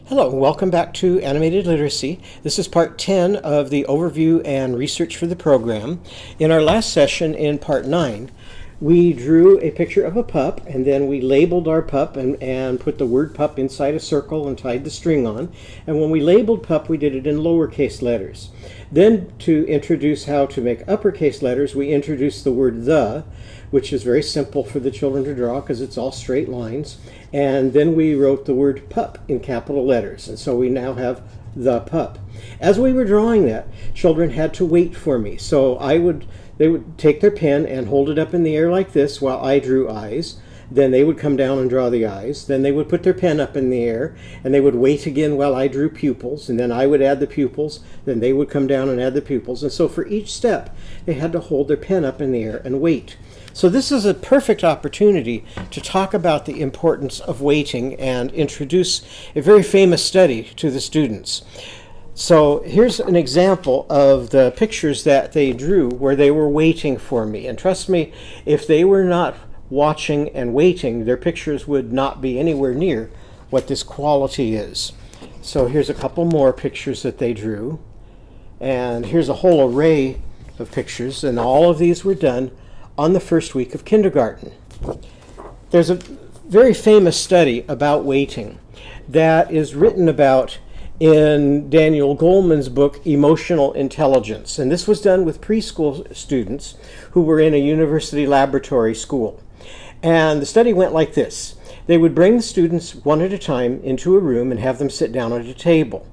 Hello, welcome back to Animated Literacy. This is part 10 of the overview and research for the program. In our last session in part 9, we drew a picture of a pup and then we labeled our pup and put the word pup inside a circle and tied the string on. And when we labeled pup, we did it in lowercase letters. Then to introduce how to make uppercase letters, we introduced the word the, which is very simple for the children to draw because it's all straight lines. And then we wrote the word pup in capital letters. And so we now have the pup. As we were drawing that, children had to wait for me. So they would take their pen and hold it up in the air like this while I drew eyes. Then they would come down and draw the eyes. Then they would put their pen up in the air and they would wait again while I drew pupils. And then I would add the pupils. Then they would come down and add the pupils. And so for each step, they had to hold their pen up in the air and wait. So this is a perfect opportunity to talk about the importance of waiting and introduce a very famous study to the students. So here's an example of the pictures that they drew where they were waiting for me. And trust me, if they were not watching and waiting, their pictures would not be anywhere near what this quality is. So here's a couple more pictures that they drew. And here's a whole array of pictures, and all of these were done on the first week of kindergarten. There's a very famous study about waiting that is written about in Daniel Goleman's book, Emotional Intelligence. And this was done with preschool students who were in a university laboratory school. And the study went like this. They would bring the students one at a time into a room and have them sit down at a table.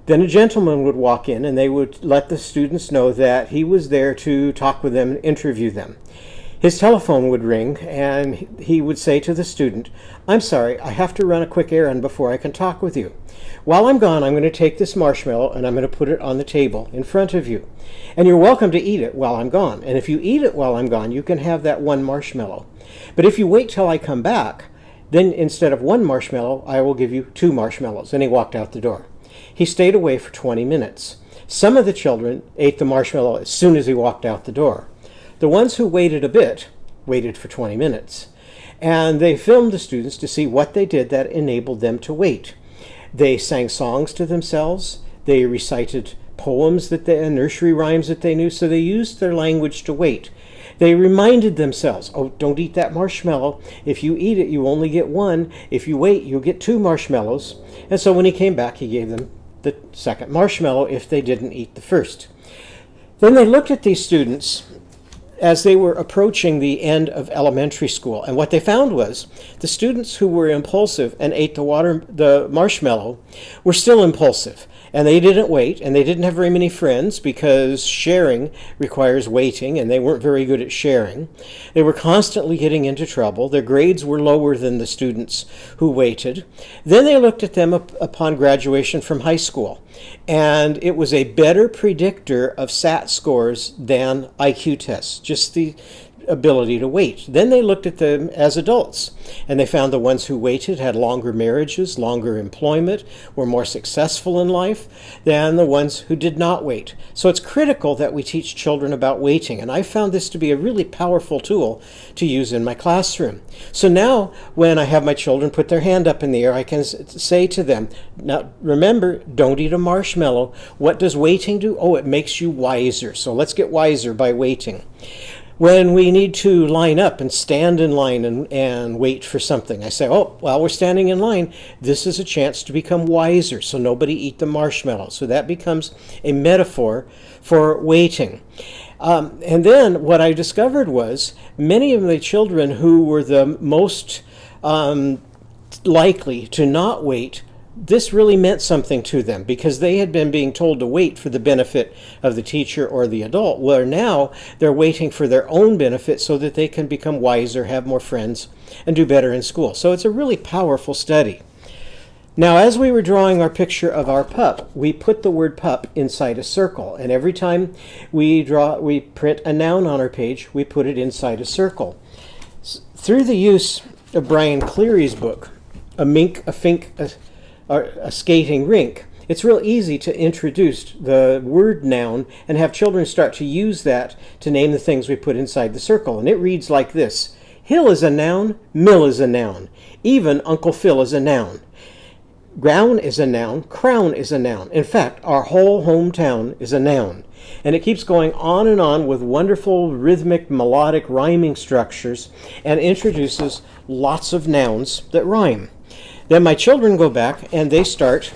Then a gentleman would walk in and they would let the students know that he was there to talk with them and interview them. His telephone would ring and he would say to the student, "I'm sorry, I have to run a quick errand before I can talk with you. While I'm gone, I'm going to take this marshmallow and I'm going to put it on the table in front of you. And you're welcome to eat it while I'm gone. And if you eat it while I'm gone, you can have that one marshmallow. But if you wait till I come back, then instead of one marshmallow, I will give you 2 marshmallows." And he walked out the door. He stayed away for 20 minutes. Some of the children ate the marshmallow as soon as he walked out the door. The ones who waited a bit waited for 20 minutes. And they filmed the students to see what they did that enabled them to wait. They sang songs to themselves. They recited poems and nursery rhymes that they knew, so they used their language to wait. They reminded themselves, "Oh, don't eat that marshmallow. If you eat it, you only get 1. If you wait, you'll get 2 marshmallows." And so when he came back, he gave them the second marshmallow if they didn't eat the first. Then they looked at these students as they were approaching the end of elementary school. And what they found was the students who were impulsive and ate the marshmallow were still impulsive. And they didn't wait, and they didn't have very many friends because sharing requires waiting, and they weren't very good at sharing. They were constantly getting into trouble. Their grades were lower than the students who waited. Then they looked at them upon graduation from high school, and it was a better predictor of SAT scores than IQ tests, just the ability to wait. Then they looked at them as adults, and they found the ones who waited had longer marriages, longer employment, were more successful in life than the ones who did not wait. So it's critical that we teach children about waiting, and I found this to be a really powerful tool to use in my classroom. So now when I have my children put their hand up in the air, I can say to them, "Now remember, don't eat a marshmallow. What does waiting do? Oh, it makes you wiser. So let's get wiser by waiting." When we need to line up and stand in line and wait for something, I say, "Oh, while we're standing in line, this is a chance to become wiser, so nobody eat the marshmallow." So that becomes a metaphor for waiting. And then what I discovered was many of the children who were the most likely to not wait, this really meant something to them because they had been being told to wait for the benefit of the teacher or the adult, where now they're waiting for their own benefit so that they can become wiser, have more friends, and do better in school. So it's a really powerful study. Now, as we were drawing our picture of our pup, we put the word pup inside a circle, and every time we print a noun on our page, we put it inside a circle. Through the use of Brian Cleary's book, A Mink, a Fink, a Skating Rink, it's real easy to introduce the word noun and have children start to use that to name the things we put inside the circle. And it reads like this: Hill is a noun, mill is a noun, even Uncle Phil is a noun. Ground is a noun. Crown is a noun. In fact, our whole hometown is a noun. And it keeps going on with wonderful rhythmic, melodic rhyming structures and introduces lots of nouns that rhyme. Then my children go back and they start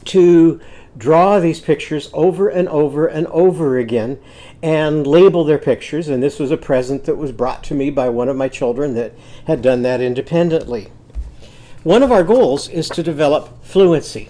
to draw these pictures over and over and over again and label their pictures. And this was a present that was brought to me by one of my children that had done that independently. One of our goals is to develop fluency.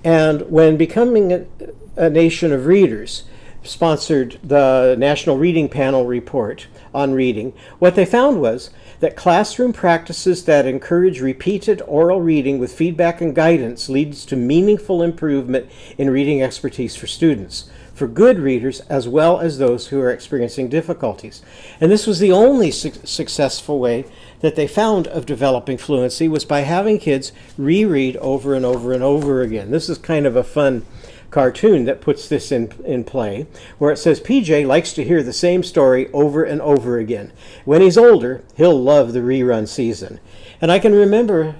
And when becoming a nation of readers sponsored the National Reading Panel report on reading, what they found was that classroom practices that encourage repeated oral reading with feedback and guidance leads to meaningful improvement in reading expertise for students, for good readers as well as those who are experiencing difficulties. And this was the only successful way that they found of developing fluency, was by having kids reread over and over and over again. This is kind of a fun cartoon that puts this in play, where it says PJ likes to hear the same story over and over again. When he's older, he'll love the rerun season. And I can remember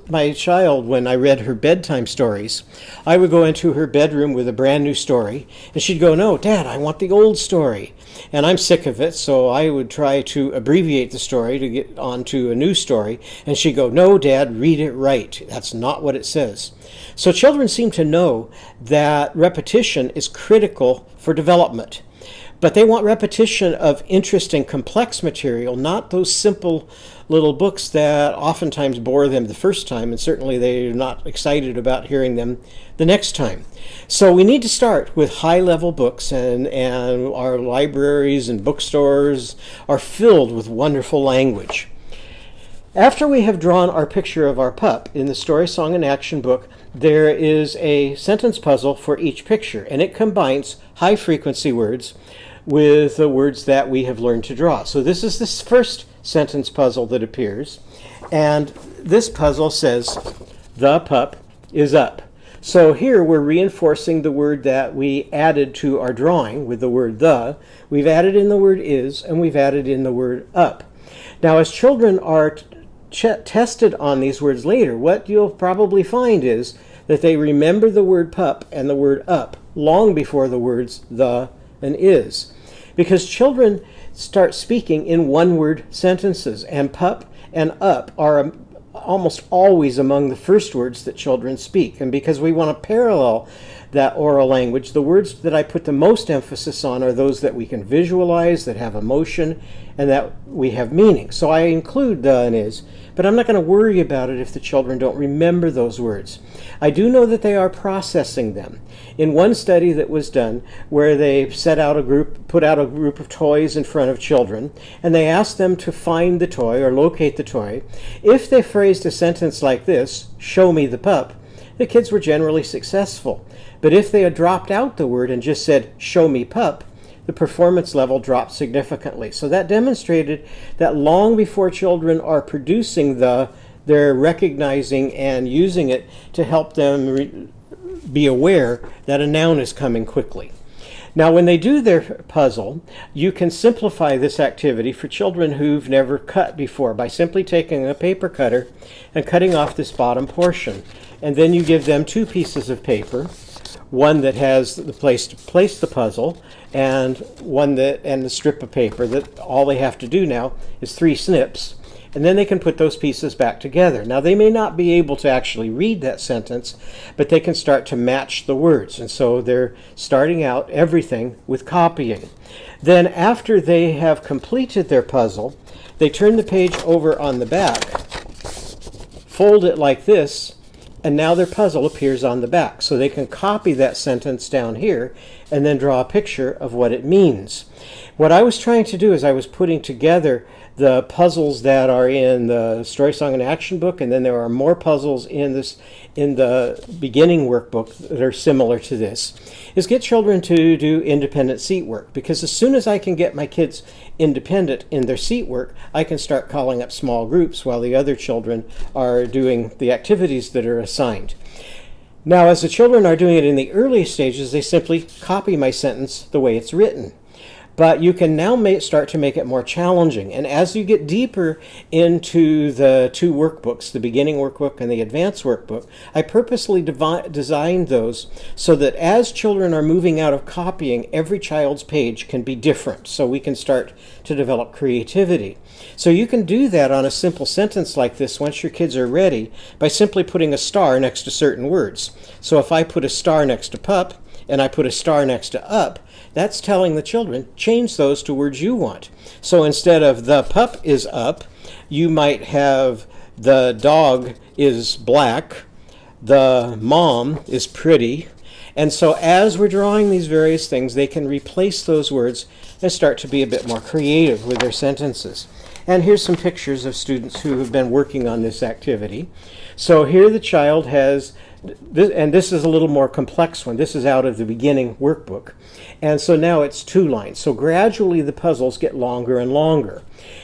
my child, when I read her bedtime stories, I would go into her bedroom with a brand new story, and she'd go, "No, Dad, I want the old story." And I'm sick of it, so I would try to abbreviate the story to get onto a new story, and she'd go, "No, Dad, read it right. That's not what it says." So children seem to know that repetition is critical for development. But they want repetition of interesting, complex material, not those simple little books that oftentimes bore them the first time, and certainly they're not excited about hearing them the next time. So we need to start with high-level books, and our libraries and bookstores are filled with wonderful language. After we have drawn our picture of our pup in the Story, Song, and Action book, there is a sentence puzzle for each picture, and it combines high-frequency words with the words that we have learned to draw. So this is this first sentence puzzle that appears, and this puzzle says, "The pup is up." So here we're reinforcing the word that we added to our drawing with the word the. We've added in the word is, and we've added in the word up. Now, as children are tested on these words later, what you'll probably find is that they remember the word pup and the word up long before the words the and is, because children start speaking in one-word sentences, and pup and up are almost always among the first words that children speak. And because we want to parallel that oral language, the words that I put the most emphasis on are those that we can visualize, that have emotion, and that we have meaning. So I include the and is, but I'm not going to worry about it if the children don't remember those words. I do know that they are processing them. In one study that was done, where they put out a group of toys in front of children, and they asked them to find the toy or locate the toy, if they phrased a sentence like this, "Show me the pup," the kids were generally successful. But if they had dropped out the word and just said, "Show me pup," the performance level dropped significantly. So that demonstrated that long before children are producing they're recognizing and using it to help them be aware that a noun is coming quickly. Now, when they do their puzzle, you can simplify this activity for children who've never cut before by simply taking a paper cutter and cutting off this bottom portion. And then you give them two pieces of paper, one that has the place to place the puzzle, and the strip of paper that all they have to do now is 3 snips, and then they can put those pieces back together. Now, they may not be able to actually read that sentence, but they can start to match the words, and so they're starting out everything with copying. Then after they have completed their puzzle, they turn the page over on the back, fold it like this, and now their puzzle appears on the back. So they can copy that sentence down here and then draw a picture of what it means. What I was trying to do is I was putting together the puzzles that are in the Story, Song, and Action book, and then there are more puzzles in the beginning workbook that are similar to this, is get children to do independent seat work. Because as soon as I can get my kids independent in their seat work, I can start calling up small groups while the other children are doing the activities that are assigned. Now, as the children are doing it in the early stages, they simply copy my sentence the way it's written. But you can now start to make it more challenging. And as you get deeper into the two workbooks, the beginning workbook and the advanced workbook, I purposely designed those so that as children are moving out of copying, every child's page can be different. So we can start to develop creativity. So you can do that on a simple sentence like this once your kids are ready by simply putting a star next to certain words. So if I put a star next to pup and I put a star next to up, that's telling the children, change those to words you want. So instead of the pup is up, you might have the dog is black, the mom is pretty. And so as we're drawing these various things, they can replace those words and start to be a bit more creative with their sentences. And here's some pictures of students who have been working on this activity. So here the child has, and this is a little more complex one. This is out of the beginning workbook. And so now it's 2 lines. So gradually the puzzles get longer and longer.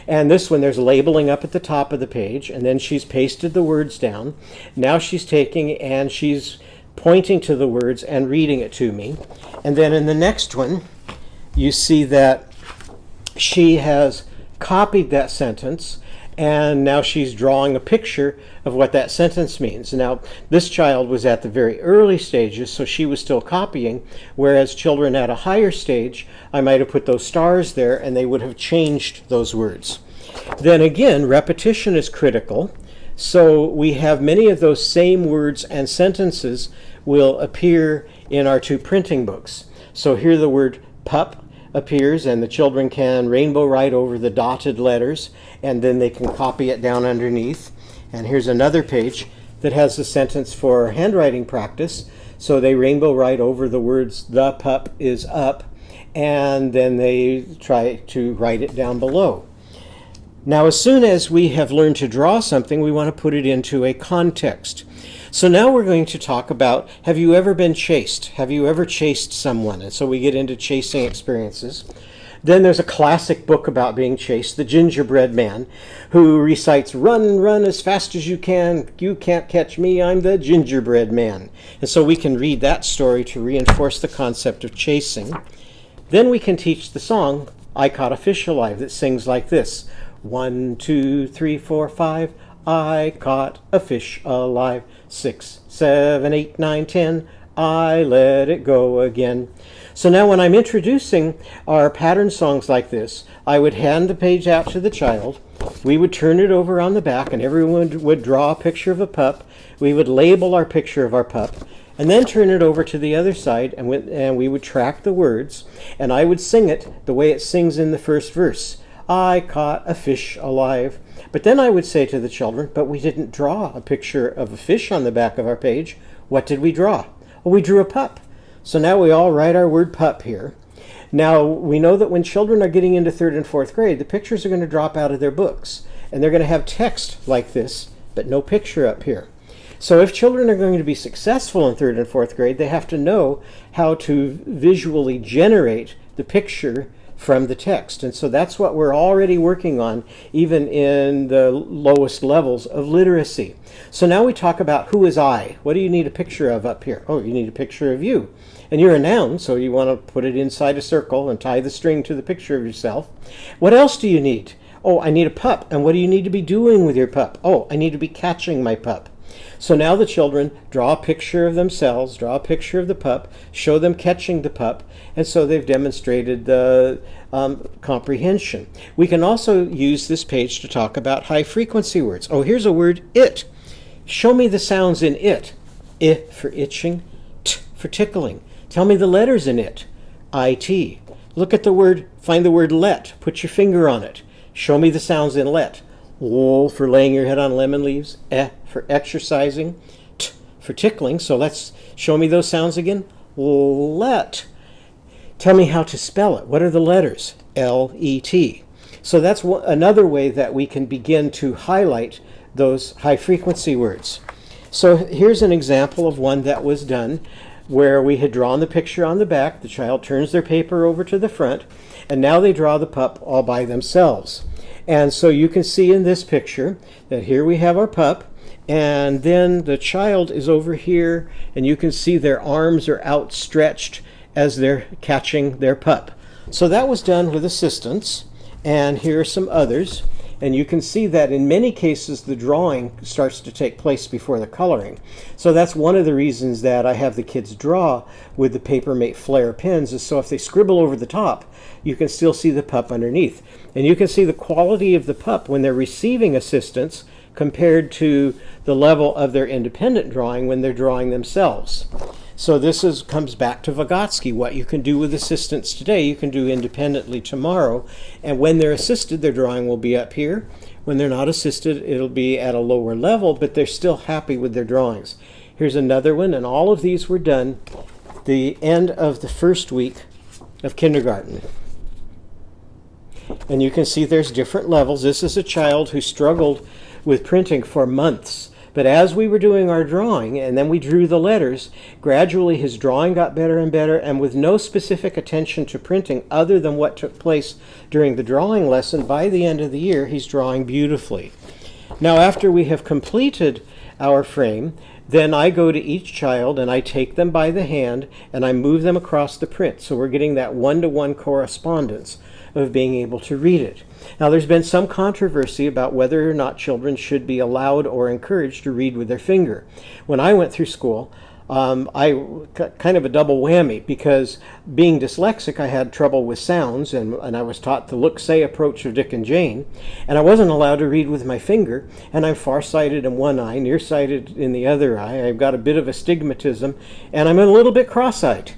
And this one, there's labeling up at the top of the page, and then she's pasted the words down. Now she's taking and she's pointing to the words and reading it to me. And then in the next one, you see that she has copied that sentence, and now she's drawing a picture of what that sentence means. Now, this child was at the very early stages, so she was still copying, whereas children at a higher stage, I might have put those stars there and they would have changed those words. Then again, repetition is critical. So we have many of those same words and sentences will appear in our 2 printing books. So here the word pup appears, and the children can rainbow write over the dotted letters, and then they can copy it down underneath. And here's another page that has the sentence for handwriting practice. So they rainbow write over the words the pup is up, and then they try to write it down below. Now, as soon as we have learned to draw something, we want to put it into a context. So now we're going to talk about, have you ever been chased? Have you ever chased someone? And so we get into chasing experiences. Then there's a classic book about being chased, The Gingerbread Man, who recites, run, run as fast as you can. You can't catch me, I'm the gingerbread man. And so we can read that story to reinforce the concept of chasing. Then we can teach the song, I Caught a Fish Alive, that sings like this. 1, 2, 3, 4, 5. I caught a fish alive. 6, 7, 8, 9, 10. I let it go again. So now when I'm introducing our pattern songs like this, I would hand the page out to the child. We would turn it over on the back, and everyone would draw a picture of a pup. We would label our picture of our pup, and then turn it over to the other side, and we would track the words, and I would sing it the way it sings in the first verse. I caught a fish alive. But then I would say to the children, but we didn't draw a picture of a fish on the back of our page. What did we draw? Well, we drew a pup. So now we all write our word pup here. Now, we know that when children are getting into 3rd and 4th grade, the pictures are going to drop out of their books, and they're going to have text like this, but no picture up here. So if children are going to be successful in 3rd and 4th grade, they have to know how to visually generate the picture from the text. And so that's what we're already working on, even in the lowest levels of literacy. So now we talk about who is I. What do you need a picture of up here? Oh, you need a picture of you. And you're a noun, so you want to put it inside a circle and tie the string to the picture of yourself. What else do you need? Oh, I need a pup. And what do you need to be doing with your pup? Oh, I need to be catching my pup. So now the children draw a picture of themselves, draw a picture of the pup, show them catching the pup, and so they've demonstrated the comprehension. We can also use this page to talk about high frequency words. Oh, here's a word, it. Show me the sounds in it. I for itching, t for tickling. Tell me the letters in it. IT. Look at the word, find the word let. Put your finger on it. Show me the sounds in let. L for laying your head on lemon leaves. E for exercising. T for tickling. So let's show me those sounds again. Let. Tell me how to spell it. What are the letters? L-E-T. So that's another way that we can begin to highlight those high frequency words. So here's an example of one that was done where we had drawn the picture on the back. The child turns their paper over to the front, and now they draw the pup all by themselves. And so you can see in this picture that here we have our pup, and then the child is over here, and you can see their arms are outstretched as they're catching their pup. So that was done with assistance, and here are some others. And you can see that in many cases the drawing starts to take place before the coloring. So that's one of the reasons that I have the kids draw with the Papermate Flare pens, is so if they scribble over the top, you can still see the pup underneath. And you can see the quality of the pup when they're receiving assistance compared to the level of their independent drawing when they're drawing themselves. So this comes back to Vygotsky. What you can do with assistance today, you can do independently tomorrow. And when they're assisted, their drawing will be up here. When they're not assisted, it'll be at a lower level, but they're still happy with their drawings. Here's another one, and all of these were done the end of the first week of kindergarten. And you can see there's different levels. This is a child who struggled with printing for months. But as we were doing our drawing, and then we drew the letters, gradually his drawing got better and better, and with no specific attention to printing other than what took place during the drawing lesson, by the end of the year, he's drawing beautifully. Now, after we have completed our frame, then I go to each child and I take them by the hand and I move them across the print. So we're getting that one-to-one correspondence of being able to read it. Now, there's been some controversy about whether or not children should be allowed or encouraged to read with their finger. When I went through school, I kind of a double whammy, because being dyslexic, I had trouble with sounds, and I was taught the look-say approach of Dick and Jane, and I wasn't allowed to read with my finger, and I'm farsighted in one eye, nearsighted in the other eye. I've got a bit of astigmatism, and I'm a little bit cross-eyed.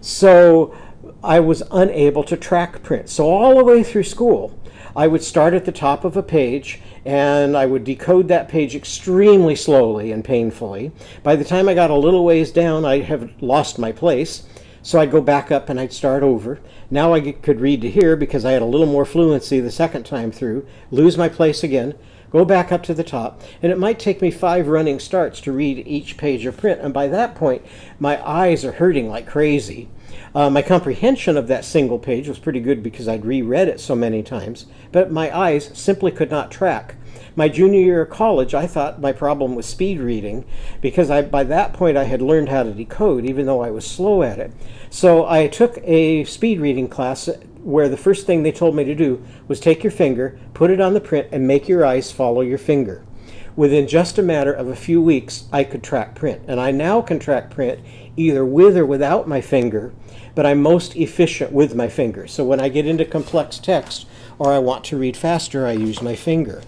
So I was unable to track print. So all the way through school, I would start at the top of a page and I would decode that page extremely slowly and painfully. By the time I got a little ways down, I have lost my place. So I'd go back up and I'd start over. Now I could read to here because I had a little more fluency the second time through, lose my place again, go back up to the top, and it might take me 5 running starts to read each page of print. And by that point, my eyes are hurting like crazy. My comprehension of that single page was pretty good because I'd reread it so many times, but my eyes simply could not track. My junior year of college, I thought my problem was speed reading, because by that point I had learned how to decode, even though I was slow at it. So I took a speed reading class where the first thing they told me to do was take your finger, put it on the print, and make your eyes follow your finger. Within just a matter of a few weeks, I could track print. And I now can track print either with or without my finger, but I'm most efficient with my finger. So when I get into complex text or I want to read faster, I use my finger.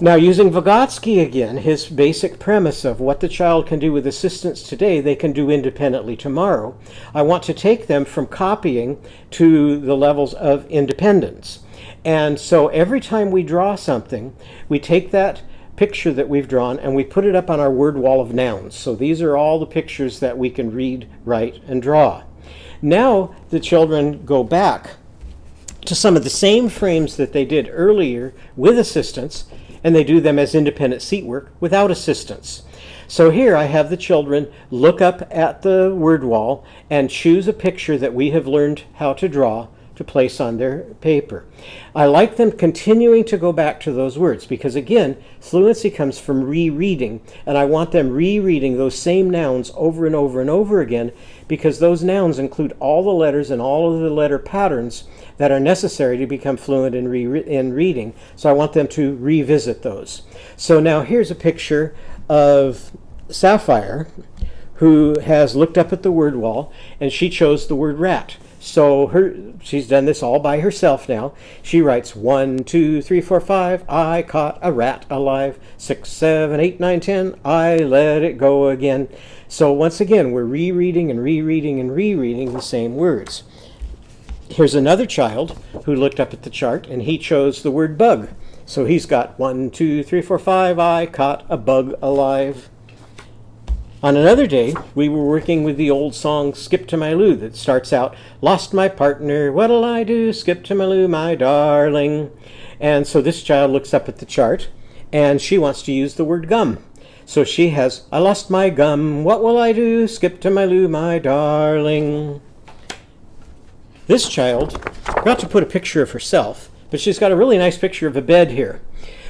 Now, using Vygotsky again, his basic premise of what the child can do with assistance today, they can do independently tomorrow. I want to take them from copying to the levels of independence. And so every time we draw something, we take that picture that we've drawn and we put it up on our word wall of nouns. So these are all the pictures that we can read, write, and draw. Now the children go back to some of the same frames that they did earlier with assistance, and they do them as independent seat work without assistance. So here I have the children look up at the word wall and choose a picture that we have learned how to draw to place on their paper. I like them continuing to go back to those words because, again, fluency comes from rereading, and I want them rereading those same nouns over and over and over again, because those nouns include all the letters and all of the letter patterns that are necessary to become fluent in reading. So I want them to revisit those. So now here's a picture of Sapphire, who has looked up at the word wall, and she chose the word rat. So she's done this all by herself now. She writes 1, 2, 3, 4, 5. I caught a rat alive. 6, 7, 8, 9, 10. I let it go again. So once again, we're rereading and rereading and rereading the same words. Here's another child who looked up at the chart, and he chose the word bug. So he's got 1, 2, 3, 4, 5. I caught a bug alive. On another day, we were working with the old song Skip to My Lou that starts out, lost my partner, what'll I do? Skip to my Lou, my darling. And so this child looks up at the chart, and she wants to use the word gum. So she has, I lost my gum, what will I do? Skip to my Lou, my darling. This child got to put a picture of herself, but she's got a really nice picture of a bed here.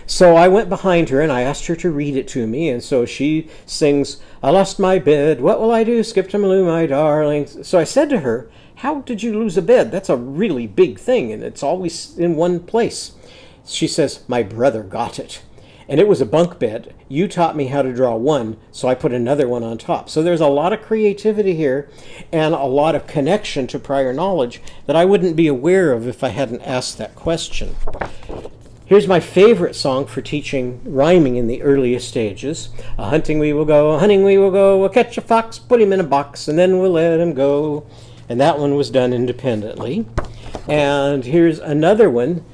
So I went behind her and I asked her to read it to me, and so she sings, I lost my bed, what will I do? Skip to my Lou, my darling. So I said to her, how did you lose a bed? That's a really big thing, and it's always in one place. She says, my brother got it. And it was a bunk bed. You taught me how to draw one, so I put another one on top. So there's a lot of creativity here and a lot of connection to prior knowledge that I wouldn't be aware of if I hadn't asked that question. Here's my favorite song for teaching rhyming in the earliest stages. A hunting we will go, a hunting we will go, we'll catch a fox, put him in a box, and then we'll let him go. And that one was done independently. And here's another one.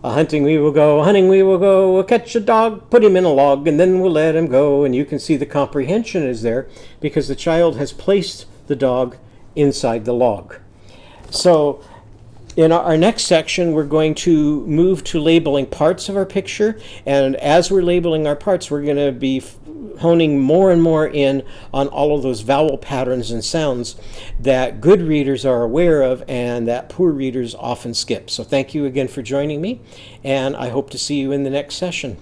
A hunting we will go, a hunting we will go, we'll catch a dog, put him in a log, and then we'll let him go. And you can see the comprehension is there because the child has placed the dog inside the log. So in our next section, we're going to move to labeling parts of our picture. And as we're labeling our parts, we're going to be honing more and more in on all of those vowel patterns and sounds that good readers are aware of and that poor readers often skip. So thank you again for joining me, and I hope to see you in the next session.